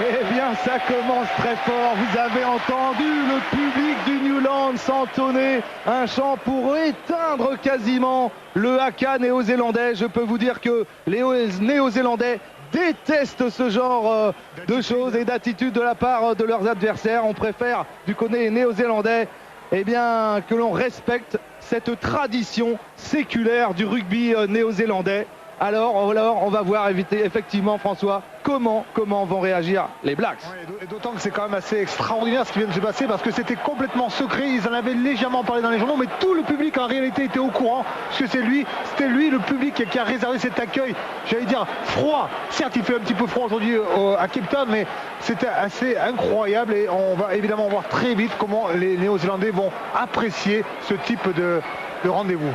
Eh bien, ça commence très fort. Vous avez entendu le public du Newland s'entonner un chant pour éteindre quasiment le haka néo-zélandais. Je peux vous dire que les néo-zélandais détestent ce genre de choses et d'attitudes de la part de leurs adversaires. On préfère, du côté néo-zélandais, eh bien, que l'on respecte cette tradition séculaire du rugby néo-zélandais. Alors, on va voir effectivement, François, comment vont réagir les Blacks. Ouais, et d'autant que c'est quand même assez extraordinaire ce qui vient de se passer parce que c'était complètement secret. Ils en avaient légèrement parlé dans les journaux, mais tout le public en réalité était au courant parce que c'était lui le public qui a réservé cet accueil, j'allais dire froid. Certes, il fait un petit peu froid aujourd'hui à Cape Town, mais c'était assez incroyable et on va évidemment voir très vite comment les Néo-Zélandais vont apprécier ce type de rendez-vous.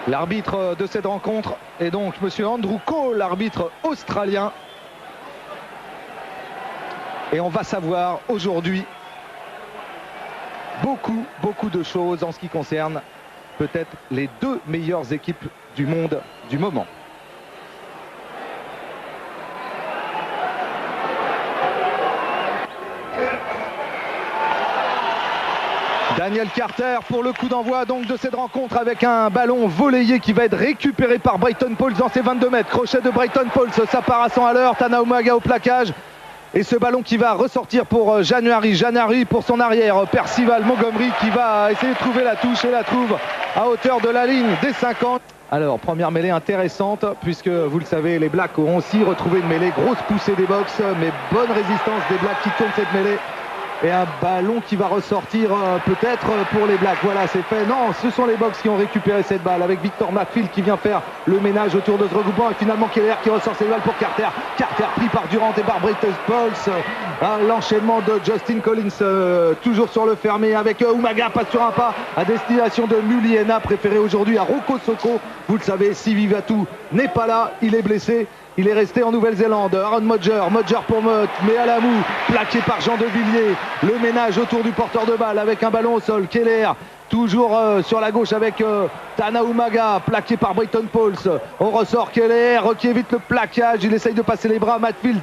L'arbitre de cette rencontre est donc monsieur Andrew Cole, l'arbitre australien. Et on va savoir aujourd'hui beaucoup de choses en ce qui concerne peut-être les deux meilleures équipes du monde du moment. Daniel Carter pour le coup d'envoi donc de cette rencontre avec un ballon volleyé qui va être récupéré par Brighton Pauls dans ses 22 mètres. Crochet de Brighton Pauls, ça part à 100 à l'heure. Tana Umaga au plaquage. Et ce ballon qui va ressortir pour January pour son arrière. Percival Montgomery qui va essayer de trouver la touche et la trouve à hauteur de la ligne des 50. Alors, première mêlée intéressante puisque vous le savez, les Blacks auront aussi retrouvé une mêlée. Grosse poussée des Box, mais bonne résistance des Blacks qui tournent cette mêlée. Et un ballon qui va ressortir peut-être pour les Blacks. Voilà, c'est fait. Non, ce sont les Box qui ont récupéré cette balle avec Victor Matfield qui vient faire le ménage autour de ce regroupement. Et finalement, Keller qui ressort cette balle pour Carter. Carter pris par Durant et par Brighton Pauls. L'enchaînement de Justin Collins toujours sur le fermé avec Umaga, passe sur un pas à destination de Muliena, préféré aujourd'hui à Roko Soko. Vous le savez, Sivi Vatu n'est pas là, il est blessé. Il est resté en Nouvelle-Zélande. Aaron Modger pour Mott, mais à la moue, plaqué par Jean de Villiers. Le ménage autour du porteur de balle avec un ballon au sol. Keller, toujours sur la gauche avec Tana Umaga, plaqué par Brighton Pauls. On ressort Keller qui évite le plaquage. Il essaye de passer les bras. Matfield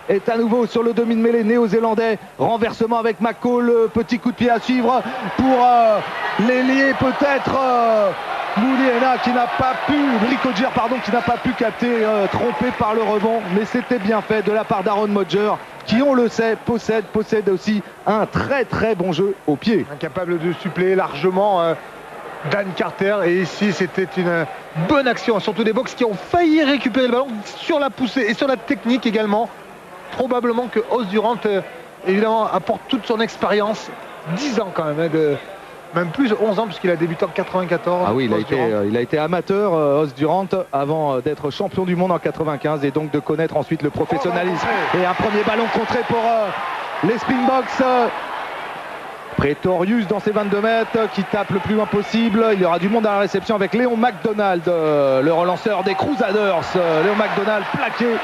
est à nouveau sur le demi de mêlée néo-zélandais. Renversement avec McCall. Petit coup de pied à suivre pour l'ailier peut-être. Mouliena qui n'a pas pu, Bricoger pardon, qui n'a pas pu capter, trompé par le rebond, mais c'était bien fait de la part d'Aaron Modger, qui on le sait possède aussi un très bon jeu au pied. Incapable de suppléer largement Dan Carter, et ici c'était une bonne action, surtout des Box qui ont failli récupérer le ballon sur la poussée et sur la technique également. Probablement que Os Durant évidemment apporte toute son expérience, 10 ans quand même même plus, 11 ans puisqu'il a débuté en 94. Ah oui, il a été amateur, Os Durant, avant d'être champion du monde en 95 et donc de connaître ensuite le professionnalisme. Et un premier ballon contré pour les Springboks. Pretorius dans ses 22 mètres qui tape le plus loin possible. Il y aura du monde à la réception avec Léon McDonald, le relanceur des Crusaders. Léon McDonald plaqué.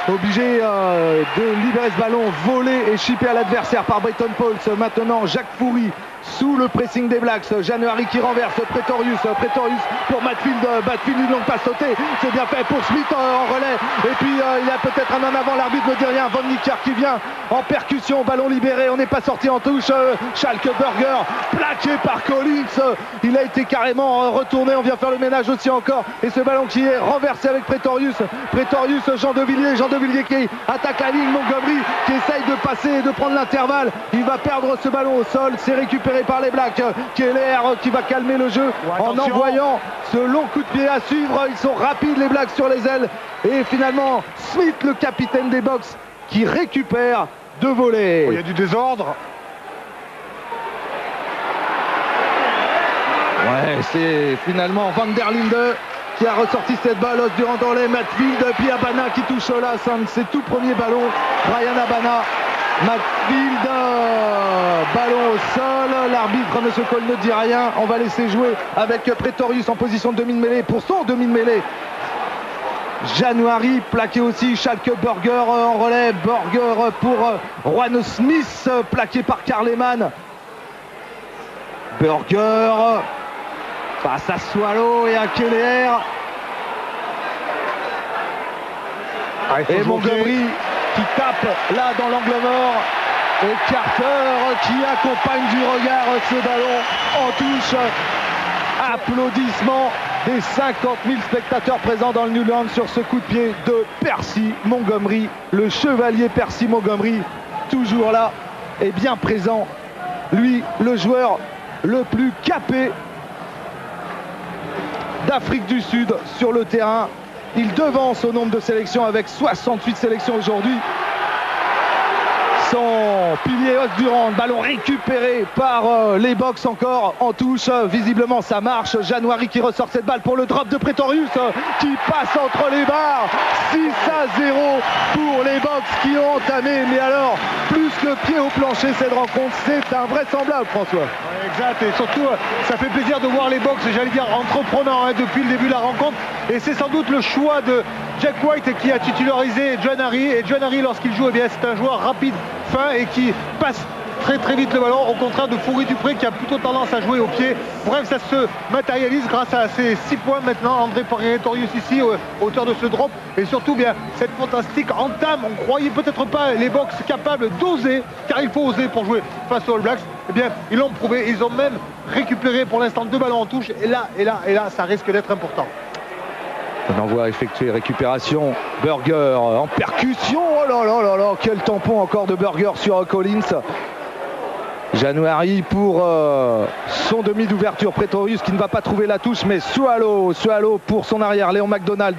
Obligé de libérer ce ballon, volé et chippé à l'adversaire par Brighton Pauls. Maintenant Jacques Foury sous le pressing des Blacks. January qui renverse Pretorius pour Matfield. Matfield une longue passe sautée. C'est bien fait pour Smith en relais. Et puis il y a peut-être un en avant. L'arbitre ne dit rien. Von Nicker qui vient en percussion. Ballon libéré. On n'est pas sorti en touche. Schalkeberger plaqué par Collins. Il a été carrément retourné. On vient faire le ménage aussi encore. Et ce ballon qui est renversé avec Pretorius. Jean de Villiers qui attaque la ligne. Montgomery qui essaye de passer et de prendre l'intervalle. Il va perdre ce ballon au sol. C'est récupéré par les Blacks. Keller qui va calmer le jeu en envoyant ce long coup de pied à suivre. Ils sont rapides les Blacks sur les ailes. Et finalement Smith, le capitaine des Box, qui récupère deux volets. Il y a du désordre. Ouais, c'est finalement Van der Linde qui a ressorti cette balle. Os Durant dans les Matfield, puis Abana qui touche là, c'est tout premier ballon. Brian Abana, Matfield, ballon au sol. L'arbitre, M. Cole, ne dit rien. On va laisser jouer avec Pretorius en position de demi de mêlée pour son demi de mêlée. January plaqué aussi. Schalkeberger en relais. Burger pour Juan Smith, plaqué par Carleman. Burger face à Swallow et à Keller. Et Montgomery qui tape là dans l'angle mort. Et Carter qui accompagne du regard ce ballon en touche. Applaudissements des 50 000 spectateurs présents dans le Newlands sur ce coup de pied de Percy Montgomery. Le chevalier Percy Montgomery, toujours là et bien présent. Lui, le joueur le plus capé d'Afrique du Sud sur le terrain. Il devance au nombre de sélections avec 68 sélections aujourd'hui. Son pilier Osdurand, ballon récupéré par les Box encore en touche. Visiblement ça marche. January qui ressort cette balle pour le drop de Pretorius qui passe entre les barres. 6-0 pour les Box qui ont entamé, mais alors plus que pied au plancher cette rencontre, c'est invraisemblable, François. Exact, et surtout ça fait plaisir de voir les Box, j'allais dire entreprenants depuis le début de la rencontre, et c'est sans doute le choix de Jack White qui a titularisé John Harry, et John Harry lorsqu'il joue, eh bien c'est un joueur rapide, fin et qui passe très vite le ballon, au contraire de Foury Dupré qui a plutôt tendance à jouer au pied. Bref, ça se matérialise grâce à ces 6 points maintenant. André Pretorius ici, auteur de ce drop, et surtout bien cette fantastique entame. On croyait peut-être pas les Box capables d'oser, car il faut oser pour jouer face aux All Blacks. Eh bien, ils l'ont prouvé, ils ont même récupéré pour l'instant 2 ballons en touche, et là, ça risque d'être important. On envoie effectuer récupération. Burger en percussion. Oh là là là là, quel tampon encore de Burger sur Collins. January pour son demi d'ouverture. Pretorius qui ne va pas trouver la touche, mais Sualo pour son arrière. Léon McDonald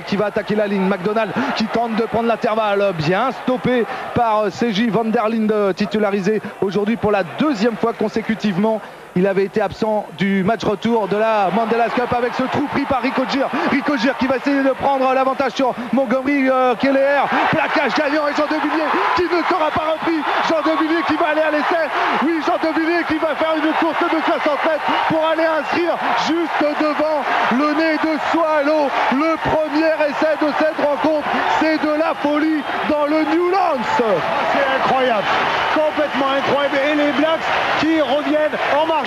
qui va attaquer la ligne. McDonald qui tente de prendre l'intervalle. Bien stoppé par CJ Van der Linde, titularisé aujourd'hui pour la 2e fois consécutivement. Il avait été absent du match retour de la Mandela's Cup avec ce trou pris par Rico Gir. Rico Gir qui va essayer de prendre l'avantage sur Montgomery Keller. Plaquage gagnant et Jean de Villiers qui ne sera pas repris. Jean de Villiers qui va aller à l'essai. Oui, Jean de Villiers qui va faire une course de 60 mètres pour aller inscrire juste devant le nez de Swallow. Le premier essai de cette rencontre. C'est de la folie dans le Newlands. C'est incroyable. Complètement incroyable. Et les Blacks qui reviennent en marchant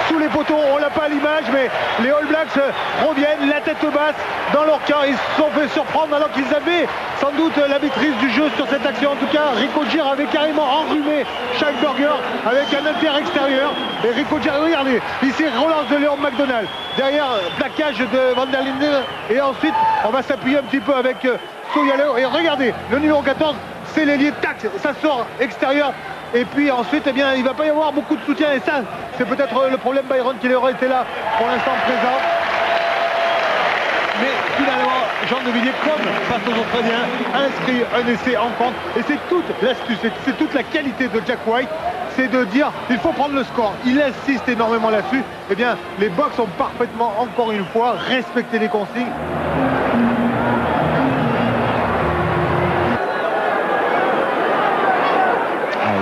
sous les poteaux, on l'a pas à l'image, mais les All Blacks reviennent la tête basse dans leur camp. Ils se sont fait surprendre alors qu'ils avaient sans doute la maîtrise du jeu sur cette action. En tout cas, Rico Gir avait carrément enrhumé chaque Burger avec un inter extérieur. Et Rico Gir, regardez, ici relance de Léon McDonald. Derrière, plaquage de Van der Linde. Et ensuite, on va s'appuyer un petit peu avec Soyalo. Et regardez, le numéro 14, c'est l'ailier, tac, ça sort extérieur. Et puis ensuite, eh bien, il ne va pas y avoir beaucoup de soutien. Et ça, c'est peut-être le problème. Byron qui aurait été là pour l'instant présent. Mais finalement, Jean de Villiers, comme face aux Australiens, inscrit un essai en compte. Et c'est toute l'astuce, c'est toute la qualité de Jack White. C'est de dire, il faut prendre le score. Il insiste énormément là-dessus. Eh bien, les Box ont parfaitement, encore une fois, respecté les consignes.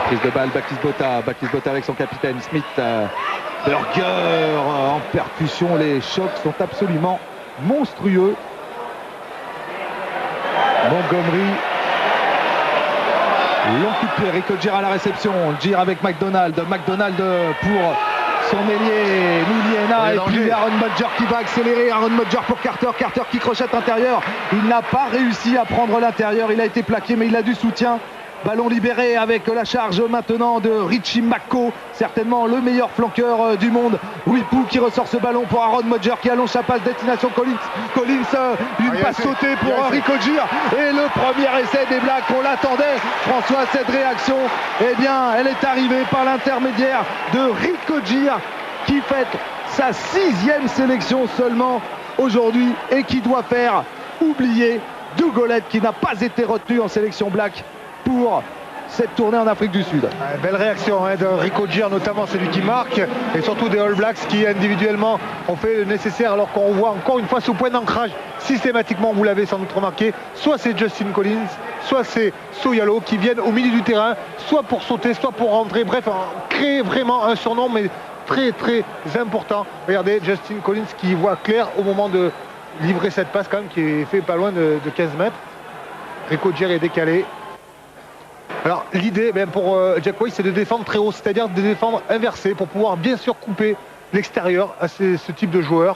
Prise de balle, Bakis Bota avec son capitaine Smith. Burger en percussion, les chocs sont absolument monstrueux. Montgomery, long coup de pied, Rico Gir à la réception, Gir avec McDonald pour son ailier Mouliena, et puis Aaron Mudger qui va accélérer. Aaron Mudger pour Carter qui crochette intérieur. Il n'a pas réussi à prendre l'intérieur, il a été plaqué mais il a du soutien. Ballon libéré avec la charge maintenant de Richie Mako, certainement le meilleur flanqueur du monde. Wipou qui ressort ce ballon pour Aaron Mudger qui allonge sa passe, destination Collins, une passe sautée pour Rico Gir. Et le premier essai des Blacks, on l'attendait. François, cette réaction, eh bien, elle est arrivée par l'intermédiaire de Rico Gir qui fête sa 6e sélection seulement aujourd'hui et qui doit faire oublier Dougolette qui n'a pas été retenu en sélection Black pour cette tournée en Afrique du Sud. Belle réaction de Rico Gir, notamment celui qui marque, et surtout des All Blacks qui individuellement ont fait le nécessaire, alors qu'on voit encore une fois ce point d'ancrage systématiquement, vous l'avez sans doute remarqué, soit c'est Justin Collins, soit c'est Soyalo qui viennent au milieu du terrain, soit pour sauter, soit pour rentrer, bref, créer vraiment un surnom, mais très important. Regardez Justin Collins qui voit clair au moment de livrer cette passe quand même, qui est fait pas loin de 15 mètres. Rico Gir est décalé. Alors l'idée pour Jack White, c'est de défendre très haut, c'est-à-dire de défendre inversé pour pouvoir bien sûr couper l'extérieur à ce type de joueur.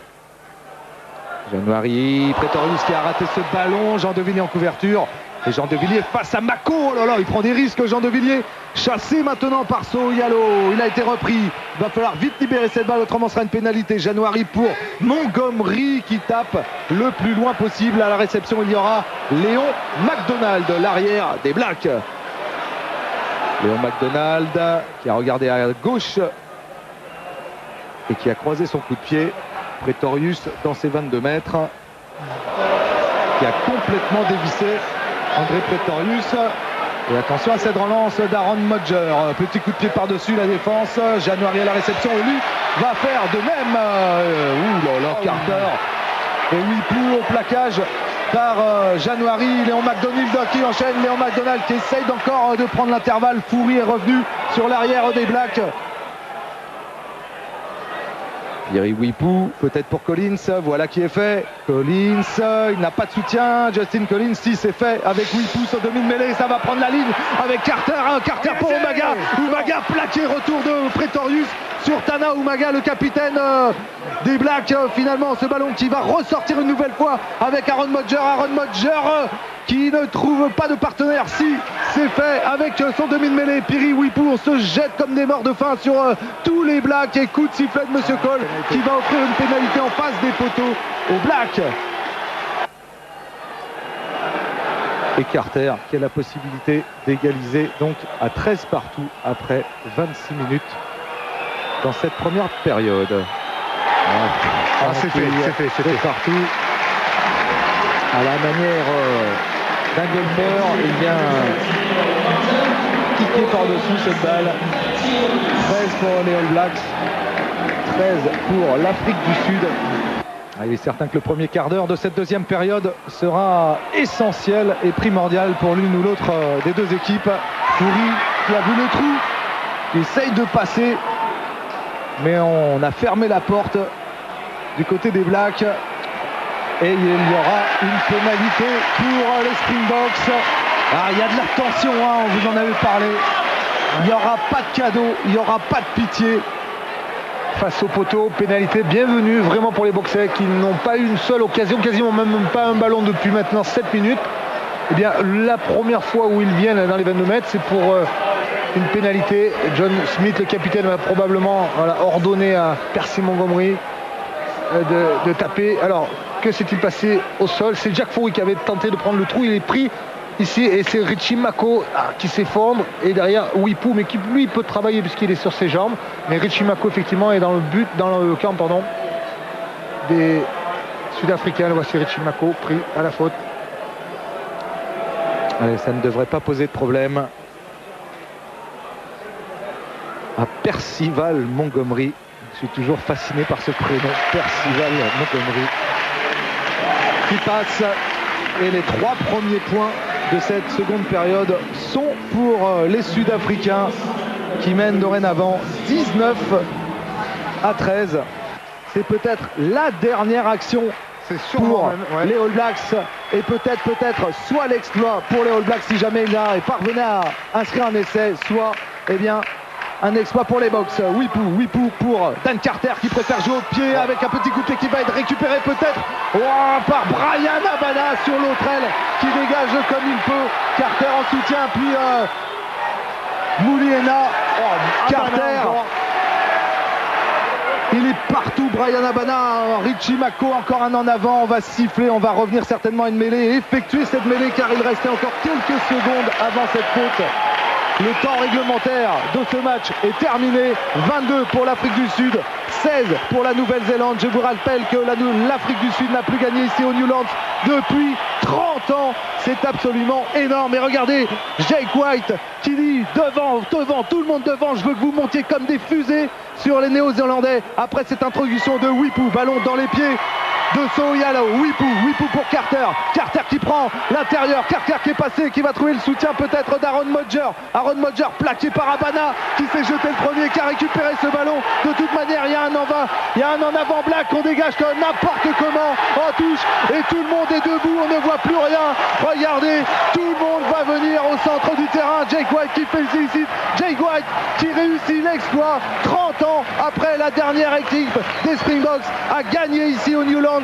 January, Pretorius qui a raté ce ballon, Jean de Villiers en couverture. Et Jean de Villiers face à Mako. Oh là là, il prend des risques, Jean de Villiers. Chassé maintenant par Soyalo. Il a été repris. Il va falloir vite libérer cette balle, autrement ce sera une pénalité. January pour Montgomery qui tape le plus loin possible. À la réception, il y aura Léon McDonald, l'arrière des Blacks. Léon McDonald qui a regardé à gauche et qui a croisé son coup de pied. Pretorius dans ses 22 mètres qui a complètement dévissé André Pretorius. Et attention à cette relance d'Aaron Modger. Petit coup de pied par-dessus la défense. January à la réception et lui va faire de même. Ouh là là, Carter. Et Whipou au plaquage par January. Léon McDonald qui enchaîne. Léon McDonald qui essaye encore de prendre l'intervalle. Foury est revenu sur l'arrière des Blacks. Pierre Whipou, peut-être pour Collins, voilà qui est fait. Collins, il n'a pas de soutien. Justin Collins, si c'est fait avec Whipou sur demi-mêlée, ça va prendre la ligne avec Carter. Carter pour Umaga. Umaga plaqué, retour de Pretorius sur Tana Umaga, le capitaine des Blacks. Finalement, ce ballon qui va ressortir une nouvelle fois avec Aaron Modger. Aaron Modger qui ne trouve pas de partenaire. Si, c'est fait avec son demi-mêlée. Pierre Whipou, on se jette comme des morts de faim sur tous les Blacks. Et coup de sifflet de Monsieur Cole qui va offrir une pénalité en face des poteaux aux Blacks. Et Carter qui a la possibilité d'égaliser donc à 13 partout après 26 minutes dans cette première période. C'est fait partout. À la manière d'un golfeur, il vient kicker par-dessus cette balle. 13 pour les All Blacks, 13 pour l'Afrique du Sud. Il est certain que le premier quart d'heure de cette deuxième période sera essentiel et primordial pour l'une ou l'autre des deux équipes. Foury qui a vu le trou, qui essaye de passer, mais on a fermé la porte du côté des Blacks. Et il y aura une pénalité pour les Springboks. Il y a de la tension, on vous en avait parlé. Il n'y aura pas de cadeau, il n'y aura pas de pitié. Face au poteau, pénalité bienvenue vraiment pour les Boxers qui n'ont pas eu une seule occasion, quasiment même pas un ballon depuis maintenant 7 minutes. Eh bien, la première fois où ils viennent dans les 22 mètres, c'est pour une pénalité. John Smith, le capitaine, va probablement ordonner à Percy Montgomery de taper. Alors, que s'est-il passé au sol? C'est Jack Foury qui avait tenté de prendre le trou. Il est pris ici et c'est Richie Mako qui s'effondre. Et derrière Whipou, mais qui lui peut travailler puisqu'il est sur ses jambes. Mais Richie Mako effectivement est dans le camp des Sud-Africains. Voici Richie Mako pris à la faute. Allez, ça ne devrait pas poser de problème. À Percival Montgomery. Je suis toujours fasciné par ce prénom, Percival Montgomery, qui passe. Et les 3 premiers points de cette seconde période sont pour les Sud-Africains qui mènent dorénavant 19-13. C'est peut-être la dernière action pour les All Blacks et peut-être soit l'exploit pour les All Blacks si jamais il parvenait à inscrire un essai, soit un exploit pour les Box. Whipou pour Dan Carter qui préfère jouer au pied avec un petit coup de pied qui va être récupéré peut-être par Bryan Habana sur l'autre aile qui dégage comme il peut. Carter en soutien, puis Mouliena. Carter. Il est partout, Bryan Habana. Richie Mako encore un en avant. On va siffler, on va revenir certainement à une mêlée et effectuer cette mêlée car il restait encore quelques secondes avant cette faute. Le temps réglementaire de ce match est terminé. 22 pour l'Afrique du Sud, 16 pour la Nouvelle-Zélande. Je vous rappelle que l'Afrique du Sud n'a plus gagné ici au Newlands depuis 30 ans. C'est absolument énorme. Et regardez, Jake White qui dit devant, tout le monde devant. Je veux que vous montiez comme des fusées sur les Néo-Zélandais. Après cette introduction de Whipou, ballon dans les pieds de Soyalo. Whipou pour Carter. Carter qui prend l'intérieur. Carter qui est passé, qui va trouver le soutien peut-être d'Aaron Modger. Aaron Modger plaqué par Habana qui s'est jeté le premier, qui a récupéré ce ballon. De toute manière, il y a un en avant Black qu'on dégage n'importe comment en touche et tout le monde est debout. On ne voit plus rien. Regardez, tout le monde va venir au centre du terrain. Jake White qui félicite. Jake White qui réussit l'exploit 30 ans après la dernière équipe des Springboks à gagner ici au Newlands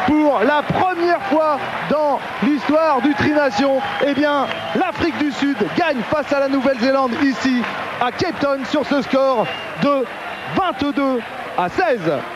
pour la première fois dans l'histoire du Tri-Nation. Eh bien, l'Afrique du Sud gagne face à la Nouvelle-Zélande ici à Cape Town sur ce score de 22-16.